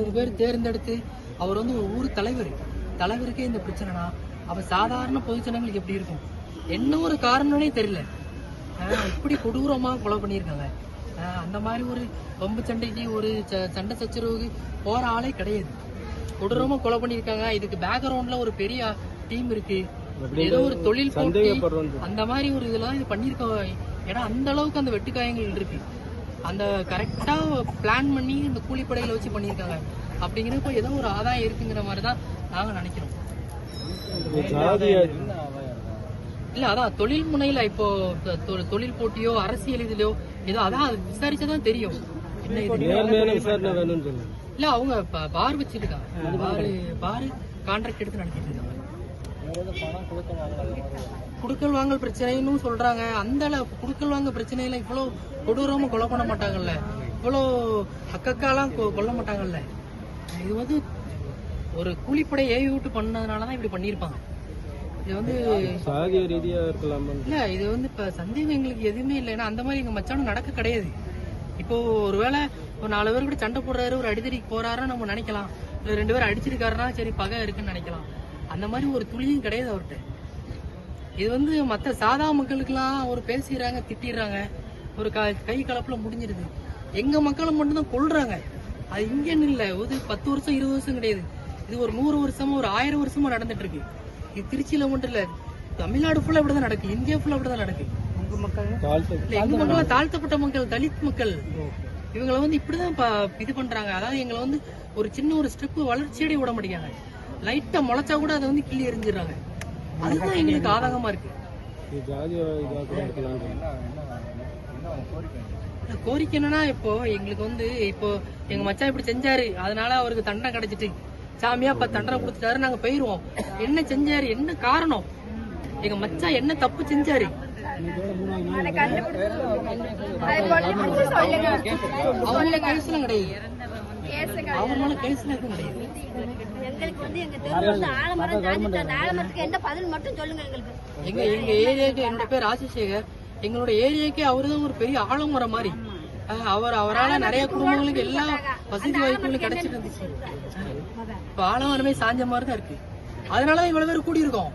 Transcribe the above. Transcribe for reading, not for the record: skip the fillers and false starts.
3 பேர் தேர்ந்தெடுத்து அவர் வந்து ஒரு ஊர் தலைவருக்கே இந்த பிரச்சனைனா அப்ப சாதாரண பொதுஜனங்களுக்கு எப்படி இருக்கும்? என்ன ஒரு காரணம்னே தெரியல. இப்படி கொடூரமா கொலை பண்ணியிருக்காங்க. அந்த மாதிரி ஒரு பம்பு சண்டைக்கு ஒரு சண்டை சச்சரவுக்கு போற ஆளே கிடையாது. கொடூரமா கொலை பண்ணியிருக்காங்க. இதுக்கு பேக்ரவுண்ட்ல ஒரு பெரிய டீம் இருக்கு. ஏதோ ஒரு தொழில் போட்டி அந்த மாதிரி ஒரு இதெல்லாம் இது பண்ணிருக்காங்க. ஏன்னா அந்த அளவுக்கு அந்த வெட்டுக்காயங்கள் இருக்கு. அந்த கரெக்டா பிளான் பண்ணி இந்த கூலிப்படையில வச்சு பண்ணிருக்காங்க. அப்படிங்கிறப்ப ஏதோ ஒரு ஆதாயம் இருக்குங்கிற மாதிரிதான் நாங்க நினைக்கிறோம். இல்ல அதான் தொழில் முனையில இப்போ தொழில் போட்டியோ அரசியல் இதுலயோ ஏதோ அதான் விசாரிச்சாதான் தெரியும். இல்ல அவங்க பார் வச்சிருக்காங்க. பாரு கான்ட்ராக்ட் எடுத்து நடத்திட்டு இருக்காங்க. குடுக்கல் வாங்கல் பிரச்சனைன்னு சொல்றாங்க. அந்த குடுக்கல் வாங்க பிரச்சனையில இவ்வளவு கொடூரமா கொலை பண்ண மாட்டாங்கல்ல, இவ்வளவு அக்கக்காலாம் கொல்ல மாட்டாங்கல்ல. இது வந்து ஒரு கூலிப்படை ஏவி விட்டு பண்ணதுனாலதான் இப்படி பண்ணிருப்பாங்க. இது வந்து சாதிய ரீதியா இருக்கலாம். இல்ல இது வந்து இப்ப சந்தேகம் எங்களுக்கு எதுவுமே இல்லை. ஏன்னா அந்த மாதிரி எங்க மச்சானும் நடக்க கிடையாது. இப்போ ஒருவேளை ஒரு 4 பேர் கூட சண்டை போடுறாரு, ஒரு அடிதடிக்கு போறாருன்னு நம்ம நினைக்கலாம். 2 பேர் அடிச்சிருக்காருன்னா சரி பகை இருக்குன்னு நினைக்கலாம். அந்த மாதிரி ஒரு துளியும் கிடையாது அவர்கிட்ட. இது வந்து மற்ற சாதா மக்களுக்கெல்லாம் ஒரு பேசிடுறாங்க, திட்டிடுறாங்க, ஒரு கை கலப்புல முடிஞ்சிருது. எங்க மக்களை மட்டும்தான் கொள்றாங்க. அது இங்கன்னு இல்ல, ஒரு 10 வருஷம் 20 வருஷம் கிடையாது. இது ஒரு 100 வருஷமா ஒரு 1000 வருஷமா நடந்துட்டு இருக்கு. இது திருச்சியில மட்டும் இல்ல, தமிழ்நாடு ஃபுல்லா இப்படிதான் நடக்கு, இந்தியா ஃபுல்லா இப்படிதான் நடக்கு. எங்க மக்கள் தாழ்த்தப்பட்ட மக்கள், தலித் மக்கள், இவங்களை வந்து இப்படிதான் இது பண்றாங்க. அதாவது எங்களை வந்து ஒரு சின்ன ஒரு ஸ்டெப் வளர்ச்சியடைய விட மாட்டேங்காங்க. லைட்டா முளைச்சா கூட அதை வந்து கிள்ளி எறிஞ்சிடறாங்க. அதுதான் எங்களுக்கு ஆதங்கமா இருக்கு. கோரிக்கை என்னன்னா, இப்போ எங்களுக்கு வந்து இப்போ எங்க மச்சான் இப்படி செஞ்சாரு, அதனால அவருக்கு தண்டனை கிடைச்சிட்டு சாமியா தண்டனை கொடுத்துட்டாரு, நாங்க போயிருவோம். என்ன செஞ்சாரு, என்ன காரணம், எங்க மச்சான் என்ன தப்பு செஞ்சாரு, அவங்க கேஸ்ல கிடையாது. அவங்க கேஸ்ல எதுவும் கிடையாது. எங்களுக்கு வந்து எங்க தெருவுல ஆலமரம் ஜாதிட்ட ஆலமரத்துக்கு என்ன பதில் மட்டும் சொல்லுங்க எங்களுக்கு. எங்க ஏரியாக்கு, என்னோட பேர் ராஜசேகர், எங்களோட ஏரியாக்கே அவருதான் ஒரு பெரிய ஆலமரம் மாதிரி. அவரால நிறைய குடும்பங்களுக்கு எல்லா வசதி வாய்ப்புகளும் கிடைச்சிட்டு இருந்துச்சு. இப்ப ஆலமரமே சாஞ்ச மாதிரி தான் இருக்கு. அதனாலதான் இவ்வளவு பேர் கூடி இருக்கோம்.